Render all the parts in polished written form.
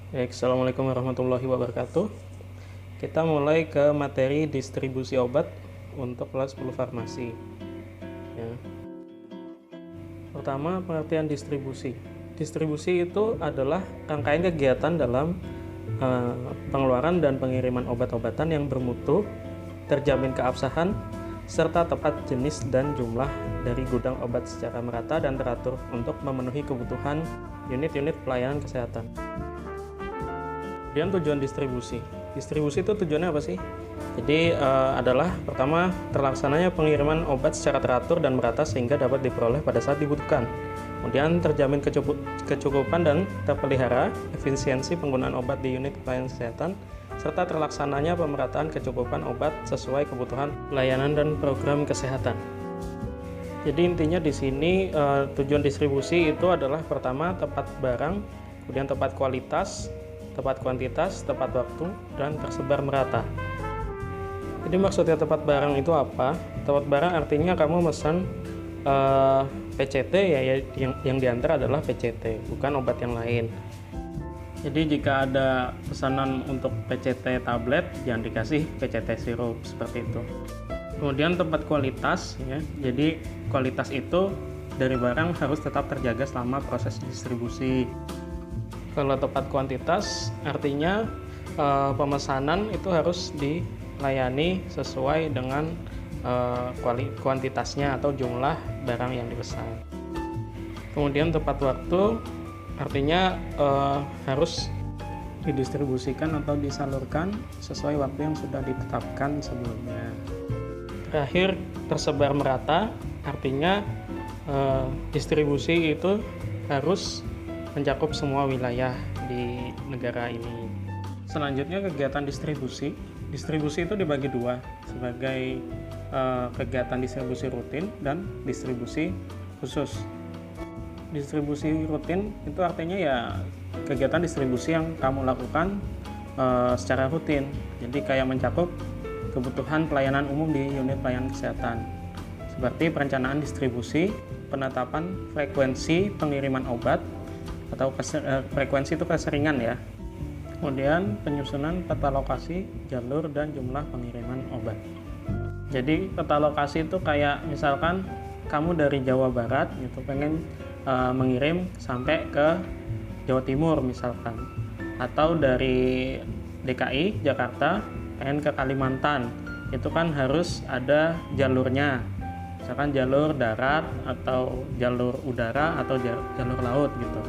Baik, Assalamualaikum warahmatullahi wabarakatuh. Kita mulai ke materi distribusi obat untuk kelas 10 farmasi. Ya. Pertama, pengertian distribusi. Distribusi itu adalah rangkaian kegiatan dalam pengeluaran dan pengiriman obat-obatan yang bermutu, terjamin keabsahan, serta tepat jenis dan jumlah dari gudang obat secara merata dan teratur untuk memenuhi kebutuhan unit-unit pelayanan kesehatan. Kemudian tujuan distribusi. Distribusi itu tujuannya apa sih? Jadi adalah pertama, terlaksananya pengiriman obat secara teratur dan merata sehingga dapat diperoleh pada saat dibutuhkan. Kemudian terjamin kecukupan dan terpelihara efisiensi penggunaan obat di unit pelayanan kesehatan, serta terlaksananya pemerataan kecukupan obat sesuai kebutuhan pelayanan dan program kesehatan. Jadi intinya di sini tujuan distribusi itu adalah pertama tepat barang, kemudian tepat kualitas, tepat kuantitas, tepat waktu, dan tersebar merata. Jadi maksudnya tepat barang itu apa? Tepat barang artinya kamu pesan PCT ya, yang diantar adalah PCT, bukan obat yang lain. Jadi jika ada pesanan untuk PCT tablet, jangan dikasih PCT sirup seperti itu. Kemudian tepat kualitas ya. Jadi kualitas itu dari barang harus tetap terjaga selama proses distribusi. Kalau tepat kuantitas artinya pemesanan itu harus dilayani sesuai dengan kuantitasnya atau jumlah barang yang dipesan. Kemudian tepat waktu artinya harus didistribusikan atau disalurkan sesuai waktu yang sudah ditetapkan sebelumnya. Terakhir, tersebar merata artinya distribusi itu harus mencakup semua wilayah di negara ini. Selanjutnya kegiatan distribusi. Distribusi itu dibagi dua sebagai kegiatan distribusi rutin dan distribusi khusus. Distribusi rutin itu artinya ya kegiatan distribusi yang kamu lakukan secara rutin. Jadi kayak mencakup kebutuhan pelayanan umum di unit pelayanan kesehatan. Seperti perencanaan distribusi, penetapan frekuensi pengiriman obat, atau frekuensi itu keseringan ya. Kemudian penyusunan peta lokasi, jalur, dan jumlah pengiriman obat. Jadi peta lokasi itu kayak misalkan kamu dari Jawa Barat gitu pengen mengirim sampai ke Jawa Timur misalkan, atau dari DKI Jakarta pengen ke Kalimantan, itu kan harus ada jalurnya, misalkan jalur darat atau jalur udara atau jalur laut gitu.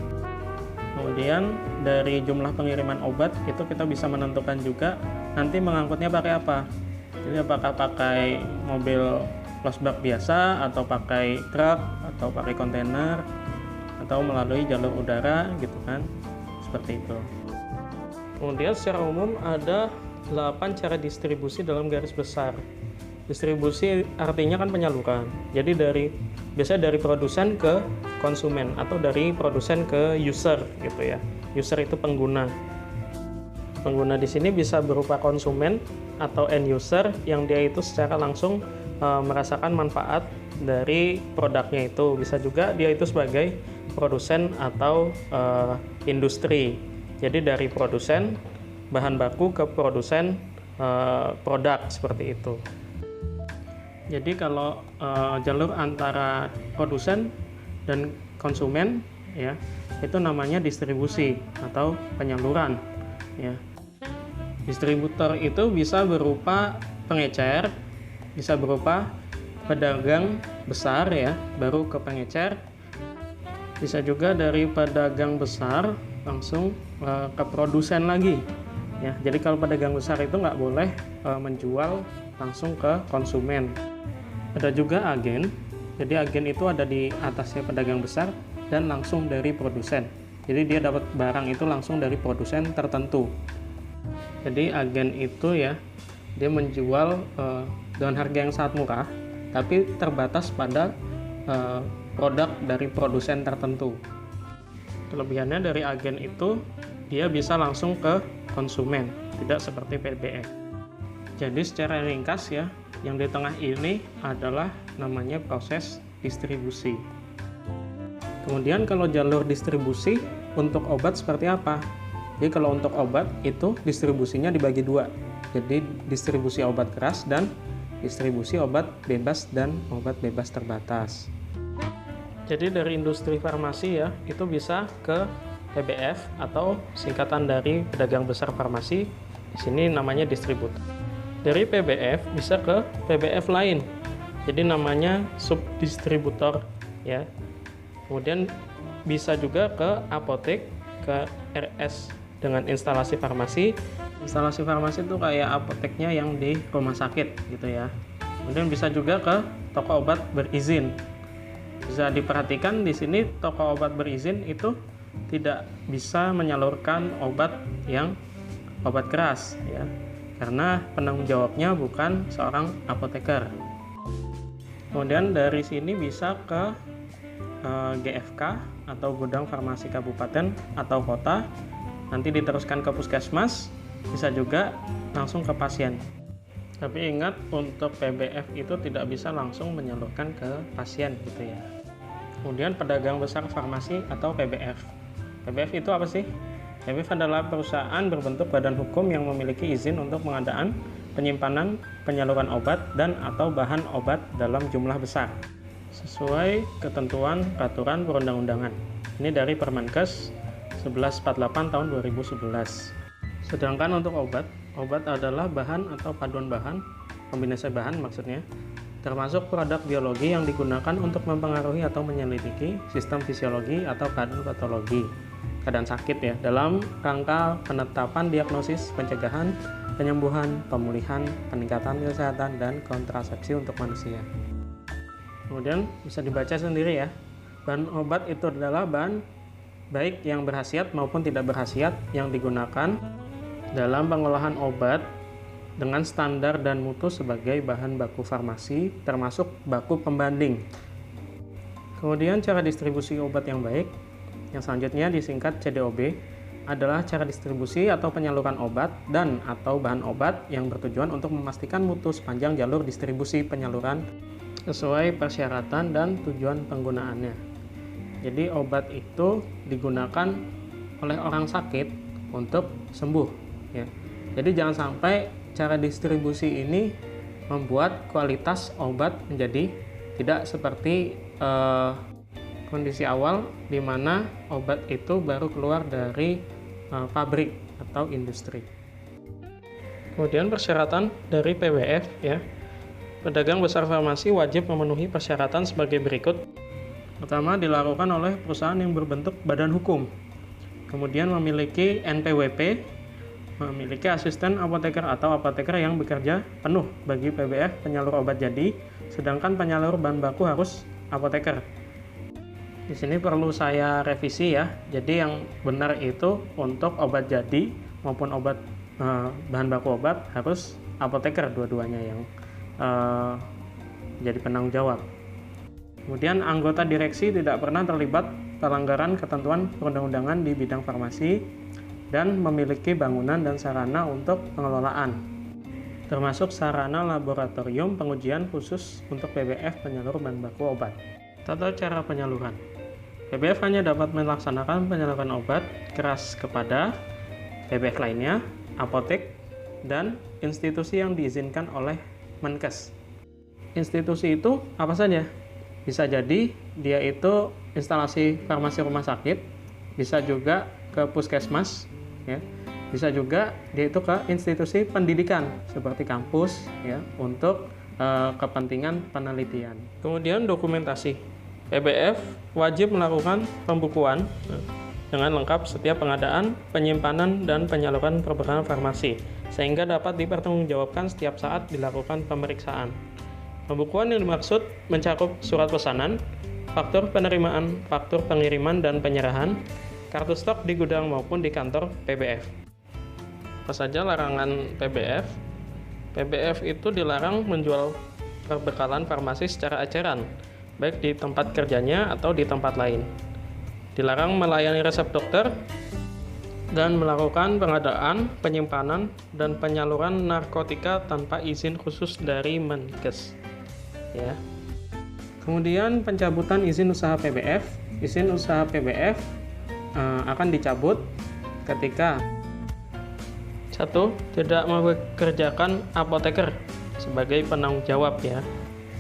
Kemudian dari jumlah pengiriman obat itu kita bisa menentukan juga nanti mengangkutnya pakai apa. Jadi apakah pakai mobil losbak biasa atau pakai truk atau pakai kontainer atau melalui jalur udara gitu kan. Seperti itu. Kemudian secara umum ada 8 cara distribusi dalam garis besar. Distribusi artinya kan penyaluran. Jadi biasanya dari produsen ke konsumen atau dari produsen ke user gitu ya. User itu pengguna. Pengguna di sini bisa berupa konsumen atau end user yang dia itu secara langsung merasakan manfaat dari produknya itu. Bisa juga dia itu sebagai produsen atau industri. Jadi dari produsen bahan baku ke produsen produk seperti itu. Jadi kalau jalur antara produsen dan konsumen ya, itu namanya distribusi atau penyaluran ya. Distributor itu bisa berupa pengecer, bisa berupa pedagang besar ya, baru ke pengecer. Bisa juga dari pedagang besar langsung ke produsen lagi ya. Jadi kalau pedagang besar itu nggak boleh menjual langsung ke konsumen. Ada juga agen. Jadi agen itu ada di atasnya pedagang besar dan langsung dari produsen. Jadi dia dapat barang itu langsung dari produsen tertentu. Jadi agen itu ya, dia menjual dengan harga yang sangat murah, tapi terbatas pada produk dari produsen tertentu. Kelebihannya dari agen itu, dia bisa langsung ke konsumen, tidak seperti PBX. Jadi secara ringkas ya, yang di tengah ini adalah namanya proses distribusi. Kemudian kalau jalur distribusi untuk obat seperti apa? Jadi kalau untuk obat itu distribusinya dibagi dua. Jadi distribusi obat keras dan distribusi obat bebas dan obat bebas terbatas. Jadi dari industri farmasi ya, itu bisa ke PBF atau singkatan dari pedagang besar farmasi. Di sini namanya distributor. Dari PBF bisa ke PBF lain. Jadi namanya subdistributor ya. Kemudian bisa juga ke apotek, ke RS dengan instalasi farmasi. Instalasi farmasi itu kayak apoteknya yang di rumah sakit gitu ya. Kemudian bisa juga ke toko obat berizin. Bisa diperhatikan di sini toko obat berizin itu tidak bisa menyalurkan obat yang obat keras ya. Karena penanggung jawabnya bukan seorang apoteker. Kemudian dari sini bisa ke GFK atau gudang farmasi kabupaten atau kota, nanti diteruskan ke puskesmas, bisa juga langsung ke pasien. Tapi ingat, untuk PBF itu tidak bisa langsung menyalurkan ke pasien gitu ya. Kemudian pedagang besar farmasi atau PBF. PBF itu apa sih? PBF adalah perusahaan berbentuk badan hukum yang memiliki izin untuk pengadaan, penyimpanan, penyaluran obat, dan atau bahan obat dalam jumlah besar sesuai ketentuan peraturan perundang-undangan. Ini dari Permenkes 1148 tahun 2011. Sedangkan untuk obat adalah bahan atau paduan bahan, kombinasi bahan maksudnya, termasuk produk biologi yang digunakan untuk mempengaruhi atau menyelidiki sistem fisiologi atau keadaan patologi, keadaan sakit ya, dalam rangka penetapan diagnosis, pencegahan, penyembuhan, pemulihan, peningkatan kesehatan, dan kontrasepsi untuk manusia. Kemudian bisa dibaca sendiri ya. Bahan obat itu adalah bahan baik yang berkhasiat maupun tidak berkhasiat yang digunakan dalam pengolahan obat dengan standar dan mutu sebagai bahan baku farmasi, termasuk baku pembanding. Kemudian cara distribusi obat yang baik, yang selanjutnya disingkat CDOB, adalah cara distribusi atau penyaluran obat dan atau bahan obat yang bertujuan untuk memastikan mutu sepanjang jalur distribusi penyaluran sesuai persyaratan dan tujuan penggunaannya. Jadi obat itu digunakan oleh orang sakit untuk sembuh ya. Jadi jangan sampai cara distribusi ini membuat kualitas obat menjadi tidak seperti kondisi awal di mana obat itu baru keluar dari pabrik atau industri. Kemudian persyaratan dari PBF ya. Pedagang besar farmasi wajib memenuhi persyaratan sebagai berikut. Pertama, dilakukan oleh perusahaan yang berbentuk badan hukum. Kemudian memiliki NPWP, memiliki asisten apoteker atau apoteker yang bekerja penuh bagi PBF penyalur obat jadi, sedangkan penyalur bahan baku harus apoteker. Di sini perlu saya revisi ya. Jadi yang benar itu untuk obat jadi maupun obat bahan baku obat harus apoteker dua-duanya yang jadi penanggung jawab. Kemudian anggota direksi tidak pernah terlibat pelanggaran ketentuan perundang-undangan di bidang farmasi dan memiliki bangunan dan sarana untuk pengelolaan, termasuk sarana laboratorium pengujian khusus untuk PBF penyalur bahan baku obat. Tata cara penyaluran. PBF hanya dapat melaksanakan penyaluran obat keras kepada PBF lainnya, apotek, dan institusi yang diizinkan oleh Menkes. Institusi itu apa saja? Bisa jadi dia itu instalasi farmasi rumah sakit, bisa juga ke puskesmas, ya. Bisa juga dia itu ke institusi pendidikan seperti kampus, ya, untuk kepentingan penelitian. Kemudian dokumentasi. PBF wajib melakukan pembukuan dengan lengkap setiap pengadaan, penyimpanan, dan penyaluran perbendaharaan farmasi, sehingga dapat dipertanggungjawabkan setiap saat dilakukan pemeriksaan. Pembukuan yang dimaksud mencakup surat pesanan, faktur penerimaan, faktur pengiriman dan penyerahan, kartu stok di gudang maupun di kantor PBF. Apa saja larangan PBF? PBF itu dilarang menjual perbekalan farmasi secara eceran, baik di tempat kerjanya atau di tempat lain. Dilarang melayani resep dokter dan melakukan pengadaan, penyimpanan, dan penyaluran narkotika tanpa izin khusus dari Menkes. Ya. Kemudian pencabutan izin usaha PBF. Izin usaha PBF akan dicabut ketika 1. Tidak mengerjakan apoteker sebagai penanggung jawab ya.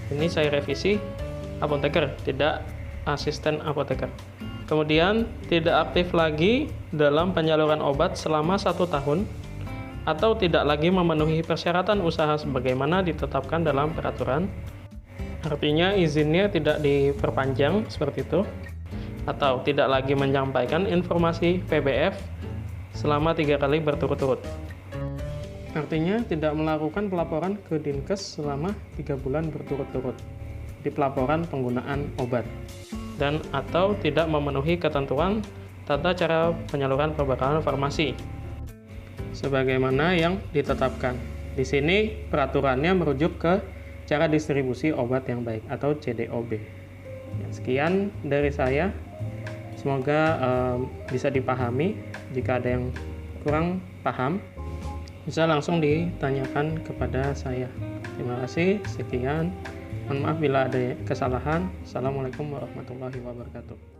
Ini saya revisi, apoteker, tidak asisten apoteker. Kemudian tidak aktif lagi dalam penyaluran obat selama 1 tahun atau tidak lagi memenuhi persyaratan usaha sebagaimana ditetapkan dalam peraturan. Artinya izinnya tidak diperpanjang seperti itu, atau tidak lagi menyampaikan informasi PBF selama 3 kali berturut-turut. Artinya tidak melakukan pelaporan ke Dinkes selama 3 bulan berturut-turut di pelaporan penggunaan obat, dan atau tidak memenuhi ketentuan tata cara penyaluran perbekalan farmasi sebagaimana yang ditetapkan. Di sini peraturannya merujuk ke cara distribusi obat yang baik atau CDOB. Sekian dari saya. Semoga bisa dipahami. Jika ada yang kurang paham, bisa langsung ditanyakan kepada saya. Terima kasih. Sekian. Mohon maaf bila ada kesalahan. Assalamualaikum warahmatullahi wabarakatuh.